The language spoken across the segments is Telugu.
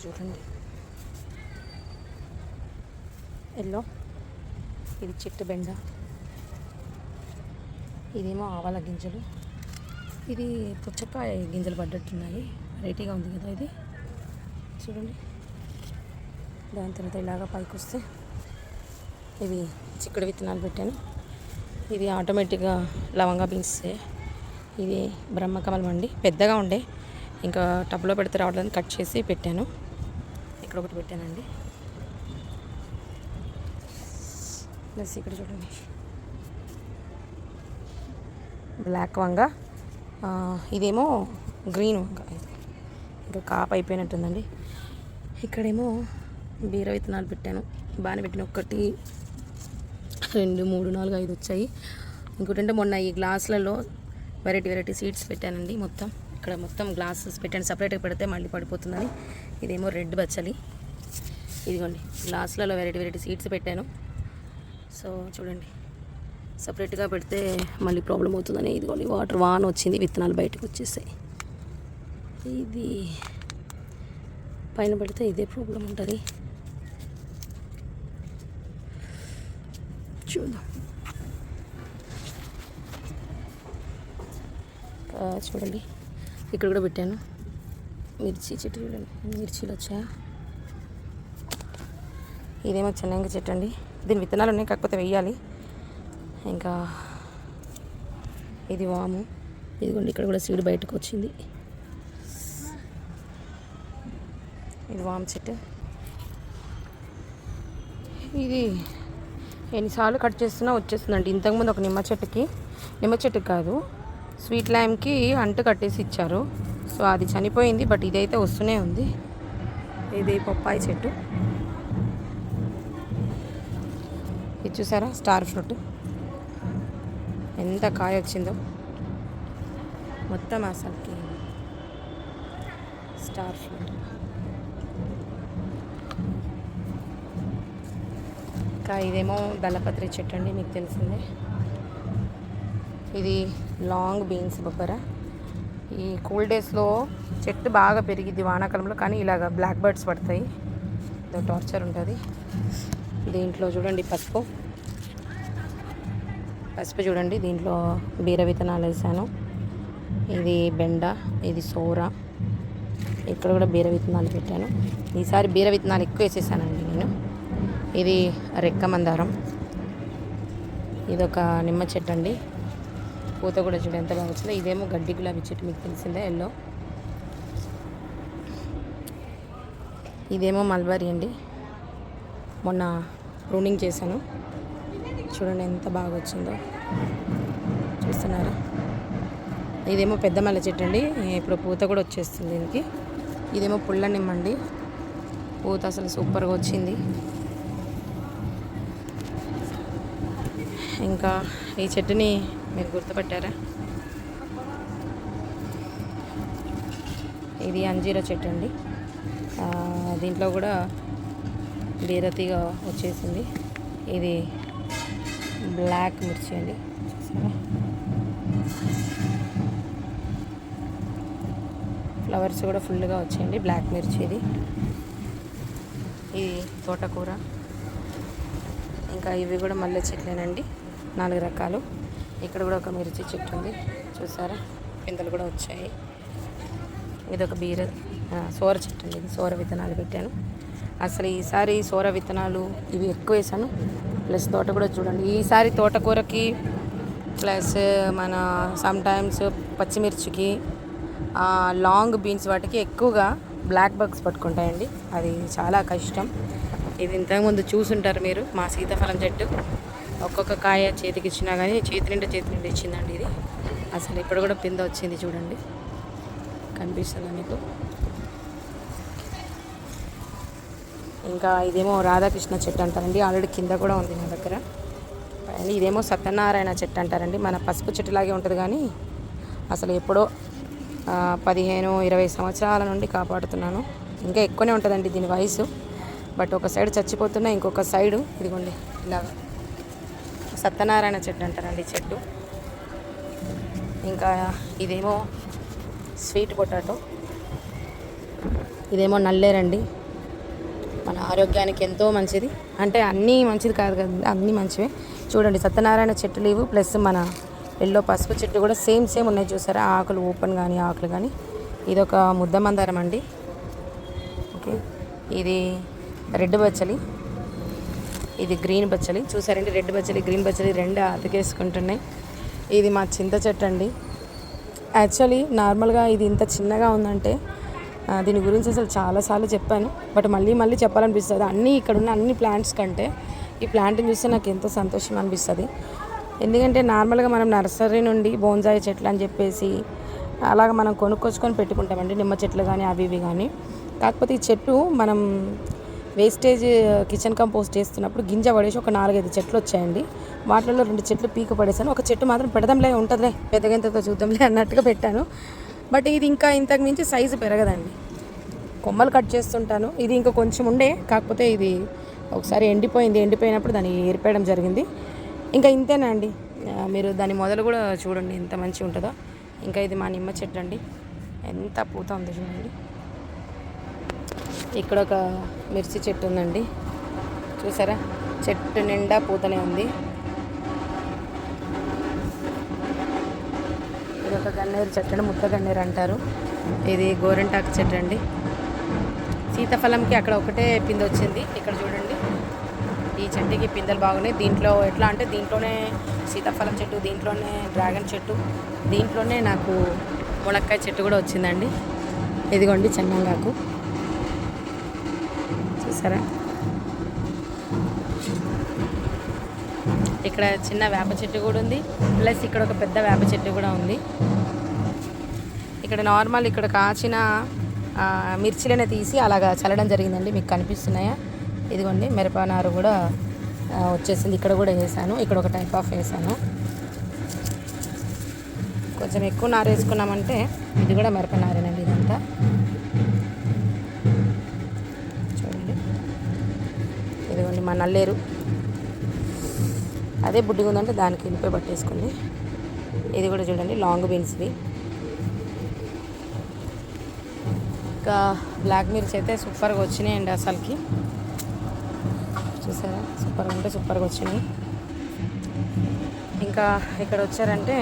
చూడండి ఎల్లో, ఇది చెట్టు బెండ, ఇదేమో ఆవాల గింజలు, ఇది పుచ్చకాయ గింజలు పడ్డట్టున్నాయి. వెరైటీగా ఉంది కదా ఇది. చూడండి, దాని తర్వాత ఇలాగా పైకి వస్తే ఇవి చిక్కుడు విత్తనాలు పెట్టాను. ఇది ఆటోమేటిక్గా లవంగా బీన్స్. ఇది బ్రహ్మకమలం అండి, పెద్దగా ఉండే, ఇంకా టబ్లో పెడితే రావడానికి కట్ చేసి పెట్టాను. ఇక్కడ ఒకటి పెట్టానండి. ప్లస్ ఇక్కడ చూడండి బ్లాక్ వంగ, ఇదేమో గ్రీన్ వంగ, ఇంకా కాపు అయిపోయినట్టుందండి. ఇక్కడేమో బీర విత్తనాలు పెట్టాను, బాగానే పెట్టిన. 1 2 3 4 5 వచ్చాయి. ఇంకోటంటే మొన్న ఈ గ్లాసులలో వెరైటీ సీడ్స్ పెట్టానండి. ఇక్కడ మొత్తం గ్లాసెస్ పెట్టాను, సపరేట్గా పెడితే మళ్ళీ పడిపోతుందని. ఇదేమో రెడ్ బచ్చలి, ఇదిగోండి గ్లాసులలో వెరైటీ సీడ్స్ పెట్టాను. సో చూడండి, సపరేట్గా పెడితే మళ్ళీ ప్రాబ్లం అవుతుందని ఇదిగోండి వాటర్ వాన్ వచ్చింది, విత్తనాలు బయటకు వచ్చేసాయి. ఇది పైన పెడితే ఇదే ప్రాబ్లం ఉంటుంది. చూద్దాం. చూడండి ఇక్కడ కూడా పెట్టాను మిర్చి చెట్టు. చూడండి మిర్చీలు వచ్చాయా. ఇదేమో చెన్నంగి చెట్టు అండి, దీని విత్తనాలు ఉన్నాయి, కాకపోతే వెయ్యాలి. ఇంకా ఇది వాము, ఇదిగోండి ఇక్కడ కూడా సీడ్ బయటకు వచ్చింది. ఇది వాము చెట్టు. ఇది ఎన్నిసార్లు కట్ చేస్తున్నా వచ్చేస్తుందండి. ఇంతకుముందు ఒక నిమ్మ చెట్టుకి కాదు, స్వీట్ లైమ్కి అంటు కట్టేసి ఇచ్చారు. సో అది చనిపోయింది, బట్ ఇదైతే వస్తూనే ఉంది. ఇది పప్పాయి చెట్టు, ఇది చూసారా స్టార్ ఫ్రూట్, ఎంత కాయ వచ్చిందో మొత్తం అసలుకి స్టార్ ఫ్రూట్. ఇంకా ఇదేమో దళపత్రి చెట్టు అండి, మీకు తెలిసిందే. ఇది లాంగ్ బీన్స్ బొబ్బర. ఈ కూల్ డేస్లో చెట్టు బాగా పెరిగిద్ది వానాకాలంలో, కానీ ఇలాగ బ్లాక్ బర్డ్స్ పడతాయి, ఇదో టార్చర్ ఉంటుంది. దీంట్లో చూడండి పసుపు చూడండి, దీంట్లో బీర విత్తనాలు వేసాను. ఇది బెండ, ఇది సోర, ఇక్కడ కూడా బీర విత్తనాలు పెట్టాను. ఈసారి బీర విత్తనాలు ఎక్కువ వేసేసానండి నేను. ఇది రెక్క మందారం, ఇదొక నిమ్మ చెట్టు అండి, పూత కూడా చూడండి ఎంత బాగా వచ్చిందో. ఇదేమో గడ్డి గులాబీ చెట్టు, మీకు తెలిసిందే ఎల్లో. ఇదేమో మల్బరీ అండి, మొన్న ప్రూనింగ్ చేశాను. చూడండి ఎంత బాగా వచ్చిందో, చూస్తున్నారా. ఇదేమో పెద్ద మల్లె చెట్టు అండి, ఇప్పుడు పూత కూడా వచ్చేస్తుంది దీనికి. ఇదేమో పుల్ల నిమ్మండి, పూత అసలు సూపర్గా వచ్చింది. ఇంకా ఈ చెట్టుని మీరు గుర్తుపట్టారా, ఇది అంజీరా చెట్టు అండి, దీంట్లో కూడా బీరతీగా వచ్చేసింది. ఇది బ్లాక్ మిర్చి అండి, చూసారా. ఫ్లవర్స్ కూడా ఫుల్గా వచ్చాయండి, బ్లాక్ మిర్చి. ఇది తోటకూర. ఇంకా ఇవి కూడా మల్లె చెట్లేనండి, 4 రకాలు. ఇక్కడ కూడా ఒక మిర్చి చెట్టు ఉంది, చూసారా, పిందెలు కూడా వచ్చాయి. ఇది ఒక సోర చెట్టు అండి, ఇది సోర విత్తనాలు పెట్టాను. అసలు ఈసారి సోర విత్తనాలు ఇవి ఎక్కువ వేసాను, ప్లస్ తోట కూడా చూడండి. ఈసారి తోటకూరకి ప్లస్ మన సమ్టైమ్స్ పచ్చిమిర్చికి, లాంగ్ బీన్స్ వాటికి ఎక్కువగా బ్లాక్ బగ్స్ పట్టుకుంటాయండి. అది చాలా కష్టం. ఇది ఇంతకుముందు చూసుంటారు మీరు, మా సీతాఫలం చెట్టు ఒక్కొక్క కాయ చేతికి ఇచ్చినా కానీ చేతి నిండా ఇచ్చిందండి. ఇది అసలు ఇప్పుడు కూడా పింద వచ్చింది, చూడండి కనిపిస్తుందా మీకు. ఇంకా ఇదేమో రాధాకృష్ణ చెట్టు అంటారండి, ఆల్రెడీ కింద కూడా ఉంది నా దగ్గర. ఇదేమో సత్యనారాయణ చెట్టు అంటారండి, మన పసుపు చెట్టులాగే ఉంటుంది, కానీ అసలు ఎప్పుడో 15-20 సంవత్సరాల నుండి కాపాడుతున్నాను. ఇంకా ఎక్కువనే ఉంటుందండి దీని వయసు, బట్ ఒక సైడ్ చచ్చిపోతున్నా, ఇంకొక సైడు ఇదిగోండి ఇలాగ సత్యనారాయణ చెట్టు అంటారండి చెట్టు. ఇంకా ఇదేమో స్వీట్ పొటాటో, ఇదేమో నల్లేరండి, మన ఆరోగ్యానికి ఎంతో మంచిది. అంటే అన్నీ మంచిది కాదు కదా, అన్నీ మంచివే. చూడండి సత్యనారాయణ చెట్టు లేవు, ప్లస్ మన ఎల్లో పసుపు చెట్టు కూడా సేమ్ ఉన్నాయి చూసారా, ఆకులు ఓపెన్ కానీ ఆకులు కానీ. ఇది ఒక ముద్ద మందారం అండి. ఓకే, ఇది రెడ్ బచ్చలి, ఇది గ్రీన్ బచ్చలి. చూసారండి రెడ్ బచ్చలి గ్రీన్ బచ్చలి రెండు అతికేసుకుంటున్నాయి. ఇది మా చింత చెట్టు అండి. యాక్చువల్లీ నార్మల్గా ఇది ఇంత చిన్నగా ఉందంటే దీని గురించి అసలు చాలాసార్లు చెప్పాను, బట్ మళ్ళీ చెప్పాలనిపిస్తుంది. అన్నీ ఇక్కడ ఉన్న అన్ని ప్లాంట్స్ కంటే ఈ ప్లాంట్ని చూస్తే నాకు ఎంతో సంతోషం అనిపిస్తుంది. ఎందుకంటే నార్మల్గా మనం నర్సరీ నుండి బోన్సాయి చెట్లు అని చెప్పేసి అలాగ మనం కొనుక్కొచ్చుకొని పెట్టుకుంటామండి, నిమ్మ చెట్లు కానీ అవి ఇవి కానీ. కాకపోతే ఈ చెట్టు మనం వేస్టేజ్ కిచెన్ కంపోస్ట్ చేస్తున్నప్పుడు గింజ పడేసి ఒక 4-5 చెట్లు వచ్చాయండి. వాటిలో 2 చెట్లు పీక పడేసాను, ఒక చెట్టు మాత్రం పెడదాంలే ఉంటుందిలే పెద్దగంతతో చూద్దాంలే అన్నట్టుగా పెట్టాను. బట్ ఇది ఇంకా ఇంతకు మించి సైజు పెరగదండి, కొమ్మలు కట్ చేస్తుంటాను. ఇది ఇంకా కొంచెం ఉండే, కాకపోతే ఇది ఒకసారి ఎండిపోయినప్పుడు దాన్ని ఏరిపేయడం జరిగింది. ఇంకా ఇంతేనా అండి, మీరు దాని మొదలు కూడా చూడండి ఎంత మంచిగా ఉంటుందో. ఇంకా ఇది మా నిమ్మ చెట్టు అండి, ఎంత పూత ఉంది చూడండి. ఇక్కడ ఒక మిర్చి చెట్టు ఉందండి, చూసారా చెట్టు నిండా పూతనే ఉంది. ఇది ఒక గన్నేరు చెట్టు అండి, ముద్ద గన్నేరు అంటారు. ఇది గోరింటాకు చెట్టు అండి. సీతాఫలంకి అక్కడ ఒకటే పిందె వచ్చింది, ఇక్కడ చూడండి ఈ చెట్టుకి పిందెలు బాగున్నాయి. దీంట్లో ఎట్లా అంటే దీంట్లోనే సీతాఫలం చెట్టు, దీంట్లోనే డ్రాగన్ చెట్టు, దీంట్లోనే నాకు ములక్కాయ చెట్టు కూడా వచ్చిందండి. ఇదిగోండి చెన్నంగాకు చూసారా. ఇక్కడ చిన్న వేప చెట్టు కూడా ఉంది, ప్లస్ ఇక్కడ ఒక పెద్ద వేప చెట్టు కూడా ఉంది. ఇక్కడ నార్మల్ ఇక్కడ కాచిన మిర్చిలనే తీసి అలాగా చల్లడం జరిగిందండి, మీకు కనిపిస్తున్నాయా. ఇదిగోండి మిరపనారు కూడా వచ్చేసింది, ఇక్కడ కూడా వేసాను, ఇక్కడ ఒక టైప్ ఆఫ్ వేసాను. కొంచెం ఎక్కువ నారు వేసుకున్నామంటే ఇది కూడా మిరపనారేనండి ఇదంతా. చూడండి ఇదిగోండి మా నల్లేరు, అదే బుడ్డిగా ఉందంటే దానికి ఇనిపే పట్టేసుకుంది. ఇది కూడా చూడండి లాంగ్ బీన్స్వి. ఇంకా బ్లాక్ మిర్చి అయితే సూపర్గా వచ్చినాయండి అసలుకి, చూసారా సూపర్గా ఉంటే సూపర్గా వచ్చినాయి. ఇంకా ఇక్కడ వచ్చారంటే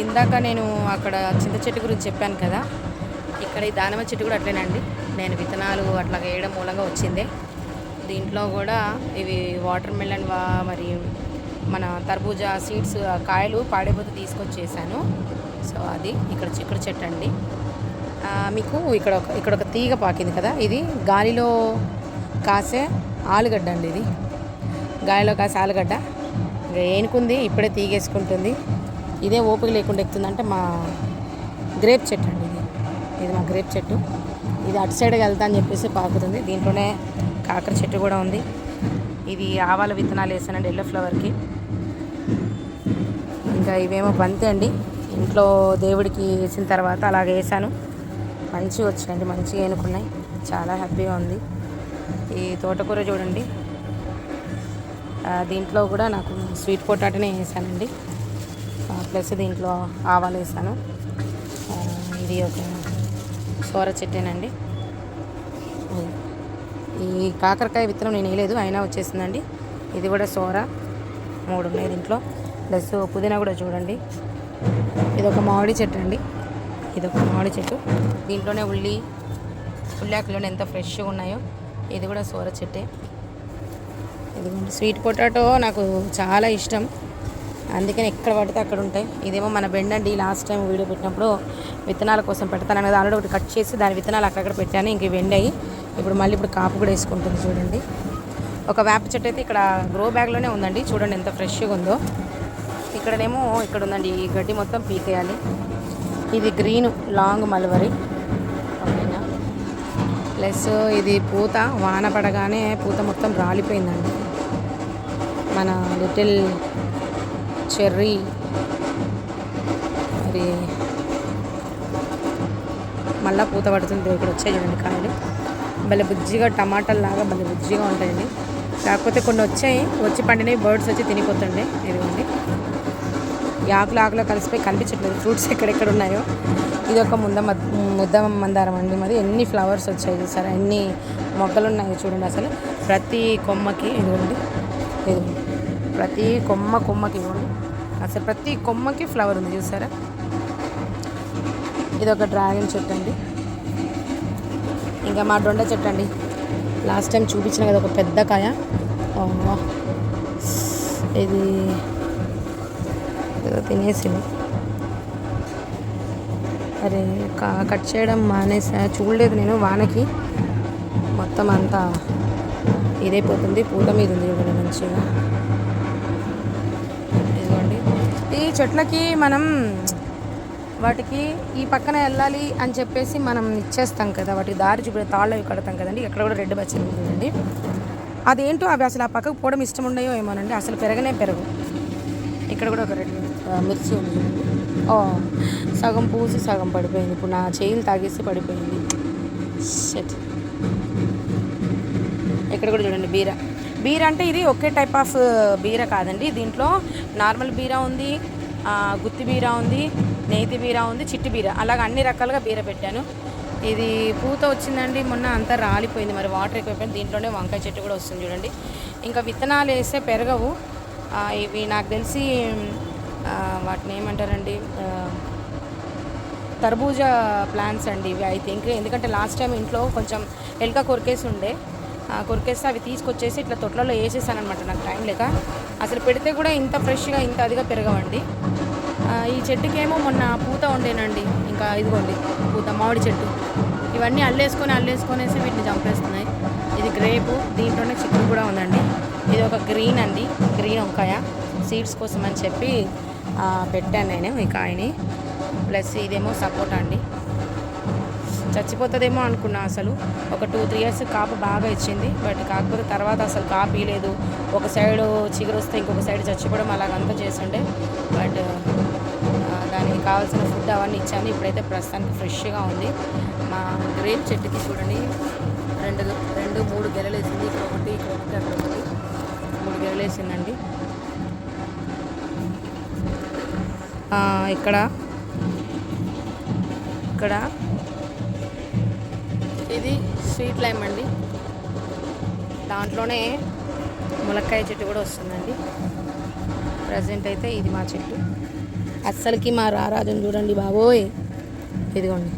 ఇందాక నేను అక్కడ చింత చెట్టు గురించి చెప్పాను కదా, ఇక్కడ ఈ దానిమ్మ చెట్టు కూడా అట్లేనండి, నేను విత్తనాలు అట్లా వేయడం మూలంగా వచ్చిందే. దీంట్లో కూడా ఇవి వాటర్ మెలన్ మరి మన తర్బూజా సీడ్స్ కాయలు పాడైపోతే తీసుకొచ్చేసాను. సో అది ఇక్కడ చిక్కుడు చెట్టు అండి. మీకు ఇక్కడ ఒక తీగ పాకింది కదా, ఇది గాలిలో కాసే ఆలుగడ్డ అండి. ఇది గాలిలో కాసే ఆలుగడ్డ ఇంకా ఏనుకుంది, ఇప్పుడే తీగేసుకుంటుంది. ఇదే ఓపిక లేకుండా ఎక్కుతుందంటే మా గ్రేప్ చెట్టు అండి. ఇది మా గ్రేప్ చెట్టు, ఇది అటు సైడ్కి వెళ్తా అని చెప్పేసి పాకుతుంది. దీంట్లోనే కాకర చెట్టు కూడా ఉంది. ఇది ఆవాల విత్తనాలు వేసానండి ఎల్లో ఫ్లవర్కి. ఇంకా ఇవేమో బంతి అండి, ఇంట్లో దేవుడికి వేసిన తర్వాత అలాగే వేసాను, మంచిగా వచ్చాయండి, మంచిగా ఏనుకున్నాయి, చాలా హ్యాపీగా ఉంది. ఈ తోటకూర చూడండి, దీంట్లో కూడా నాకు స్వీట్ పొటాటోనే వేసానండి, ప్లస్ దీంట్లో ఆవాలు వేసాను. ఇది ఒక సోర చెట్టేనండి. ఈ కాకరకాయ విత్తనం నేను వేయలేదు అయినా వచ్చేసిందండి. ఇది కూడా సోర 3 ఉన్నాయి దీంట్లో, ప్లస్ పుదీనా కూడా చూడండి. ఇది ఒక మామిడి చెట్టు అండి, ఇది ఒక మామిడి చెట్టు, దీంట్లోనే ఉల్లాకులోనే ఎంత ఫ్రెష్గా ఉన్నాయో. ఇది కూడా సోర చెట్టే. ఇదిగోండి స్వీట్ పొటాటో నాకు చాలా ఇష్టం, అందుకని ఎక్కడ పడితే అక్కడ ఉంటాయి. ఇదేమో మన బెండ అండి, లాస్ట్ టైం వీడియో పెట్టినప్పుడు విత్తనాల కోసం పెడతాను కదా, ఆల్రెడీ ఒకటి కట్ చేసి దాని విత్తనాలు అక్కడక్కడ పెట్టాను, ఇంక వెండాయి. ఇప్పుడు కాపు కూడా వేసుకుంటుంది చూడండి. ఒక వేప చెట్టు అయితే ఇక్కడ గ్రో బ్యాగ్లోనే ఉందండి, చూడండి ఎంత ఫ్రెష్గా ఉందో. ఇక్కడనేమో ఇక్కడ ఉందండి, ఈ గడ్డి మొత్తం పీకేయాలి. ఇది గ్రీన్ లాంగ్ మల్బరీ, ఓకేనా. ప్లస్ ఇది పూత వాన పడగానే పూత మొత్తం రాలిపోయిందండి. మన లిటిల్ చెర్రీ మరి మళ్ళీ పూత పడుతుంది. ఇక్కడ వచ్చాయి చూడండి కాయలు, భలే బుజ్జిగా టమాటాల్లాగా భలే బుజ్జిగా ఉంటాయండి. కాకపోతే కొన్ని వచ్చి పండినవి బర్డ్స్ వచ్చి తినిపోతుండే. ఇదిగోండి ఈ ఆకులు కలిసిపోయి కనిపించట్లేదు ఫ్రూట్స్ ఎక్కడెక్కడ ఉన్నాయో. ఇది ఒక ముద్ద మందారం అండి. మరి ఎన్ని ఫ్లవర్స్ వచ్చాయి చూసారా, ఎన్ని మొగ్గలు ఉన్నాయో చూడండి. అసలు ప్రతి కొమ్మకి ఇదిగోండి, ప్రతి కొమ్మకి ఇవ్వండి, అసలు ప్రతి కొమ్మకి ఫ్లవర్ ఉంది చూసారా. ఇది ఒక డ్రాగన్ చెట్టు అండి. ఇంకా మా దొండ చెట్టు అండి, లాస్ట్ టైం చూపించిన కదా ఒక పెద్ద కాయ. ఇది ఏదో తినేసింది. అరే కట్ చేయడం మానేసా, చూడలేదు నేను. వానకి మొత్తం అంతా ఇదైపోతుంది. పూత మీద ఉంది చూడండి మంచిగా. ఇదిగోండి, ఈ చెట్లకి మనం వాటికి ఈ పక్కన వెళ్ళాలి అని చెప్పేసి మనం ఇచ్చేస్తాం కదా, వాటికి దారి చూపే తాళ్ళు అవి కడతాం కదండి. ఎక్కడ కూడా రెడ్ బచ్చలు ఉంటుందండి. అదేంటో అవి అసలు ఆ పక్కకు పోవడం ఇష్టం ఉండయో ఏమోనండి, అసలు పెరగవు. ఇక్కడ కూడా ఒక రెడ్ మిర్చి ఉంది. సగం పూసి సగం పడిపోయింది. ఇప్పుడు నా చేయిలు తాగేసి పడిపోయింది. షట్. ఇక్కడ కూడా చూడండి బీర అంటే ఇది ఒకే టైప్ ఆఫ్ బీర కాదండి. దీంట్లో నార్మల్ బీర ఉంది, గుత్తి బీర ఉంది, నేతి బీర ఉంది, చిట్టి బీర, అలాగ అన్ని రకాలుగా బీర పెట్టాను. ఇది పూత వచ్చిందండి మొన్న, అంతా రాలిపోయింది. మరి వాటర్ ఎక్కువైపోయింది. దీంట్లోనే వంకాయ చెట్టు కూడా వస్తుంది చూడండి. ఇంకా విత్తనాలు వేస్తే పెరగవు ఇవి. నాకు తెలిసి వాటిని ఏమంటారండి, తర్బూజా ప్లాంట్స్ అండి ఇవి ఐ థింక్. ఎందుకంటే లాస్ట్ టైం ఇంట్లో కొంచెం ఎలుక కొరికేస్తే అవి తీసుకొచ్చేసి ఇట్లా తొట్లలో వేసేసాను అనమాట. నాకు టైం లేక అసలు పెడితే కూడా ఇంత ఫ్రెష్గా ఇంత అదిగా పెరగవండి. ఈ చెట్టుకేమో మొన్న పూత ఉండేనండి. ఇంకా ఇదిగోండి పూత, మామిడి చెట్టు. ఇవన్నీ అల్లేసుకొనేసి వీటిని చంపేస్తున్నాయి. ఇది గ్రేపు, దీంట్లోనే చిక్కుడు కూడా ఉందండి. ఇది ఒక గ్రీన్ వంకాయ, సీడ్స్ కోసం అని చెప్పి పెట్టాను నేను ఈ కాయని. ప్లస్ ఇదేమో సపోటా అండి. చచ్చిపోతుందేమో అనుకున్నా, అసలు ఒక 2-3 ఇయర్స్ కాపు బాగా ఇచ్చింది. బట్ కాకపోతే తర్వాత అసలు కాపు ఇలేదు. ఒక సైడు చిగురు వస్తే ఇంకొక సైడ్ చచ్చిపోవడం అలాగంతా చేస్తుండే. బట్ దానికి కావాల్సిన ఫుడ్ అవన్నీ ఇచ్చాను. ఇప్పుడైతే ప్రస్తుతానికి ఫ్రెష్గా ఉంది. మా గ్రేప్ చెట్టుకి చూడండి 2-3 గెలలు వేసింది. ఇక్కడ ఒకటి అక్కడ ఒకటి 3 గెలలు వేసిందండి. ఇక్కడ ఇది స్వీట్ లైమ్ అండి. దాంట్లోనే ములక్కాయ చెట్టు కూడా వస్తుందండి. ప్రజెంట్ అయితే ఇది మా చెట్టు. అస్సలకి మా రారాజుని చూడండి బాబోయ్, ఇదిగోండి.